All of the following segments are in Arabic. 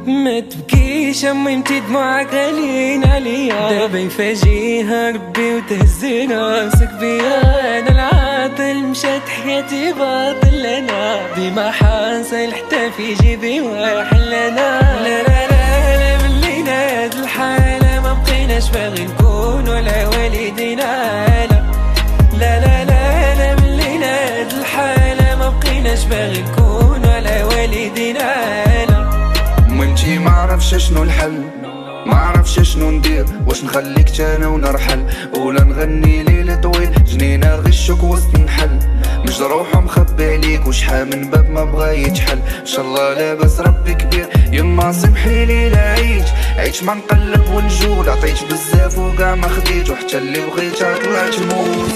ما تبكيش امي انتي دموعك غاليين عليا، دابا يفاجيها ربي وتهز راسك بيا. انا العاطل مشات حياتي باطل، انا ديما حاصل حتى في جيبي واحل. انا لا لا لا لا ملينا هاد الحالة ما بقيناش باغي نكون ولا والدينا. لا لا لا لا ملينا هاد الحالة ما بقيناش باغي نكون ولا والدينا. وانتي معرفش شنو الحل، معرفش شنو ندير، واش نخليك تانا ونرحل ولا نغني ليل طويل جنينة غشك وسط نحل. مجروح ومخبي عليك وشحال من باب ما بغا يتحل. ان شاء الله لاباس ربي كبير، يما سمحي لي لا عيش ما نقلب ونجول. عطيت بزاف وكاع ما خديت، وحتى اللي بغيتها طلعت موت.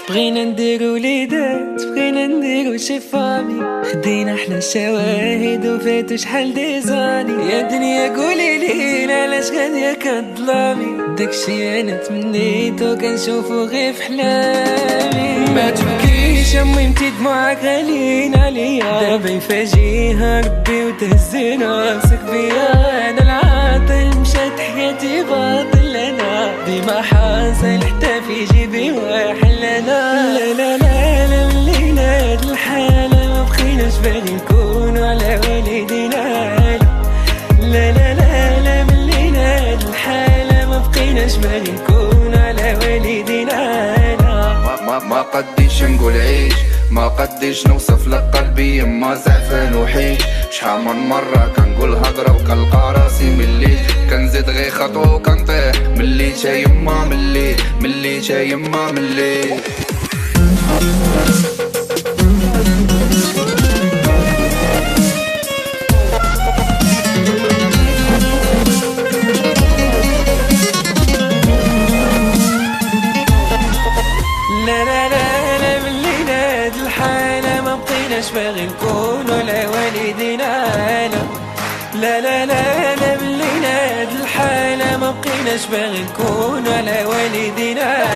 بغينا نديرو وليدات، بغينا نديرو شي فامي، خدينا احلى الشواهد وفاتو شحال ديزاني. يا دنيا قولي لي علاش غادية كظلامي، داكشي انا تمنيتو كنشوفو غير في حلامي. ما تبكيش امي انتي دموعك غاليين عليا، دابا يفاجيها ربي وتهز راسك بيا. انا العاطل مشات حياتي باطل، انا ديما حاصل حتى في جيبي واحل. انا لا لا لا لا ملينا هاد الحالة ما بقيناش باغي نكون على والدينا. لا لا لا لا ملينا هاد الحالة ما بقيناش باغي نكون على والدينا. ما قديش نقول عيش، ما قديش نوصف لك قلبي يما زعفان وحيش. شحال من مرة كنقول هضرة وكنلقى راسي مليت، كنزيد غير خطوة وكنطيح. مليت يا يما مليت، مليت يا يما مليت. لا لا لا لا ملينا هاد الحالة ما بقيناش باغي نكون ولا والدينا. لا لا لا لا ملينا هاد الحالة ما بقيناش باغي نكون ولا والدينا.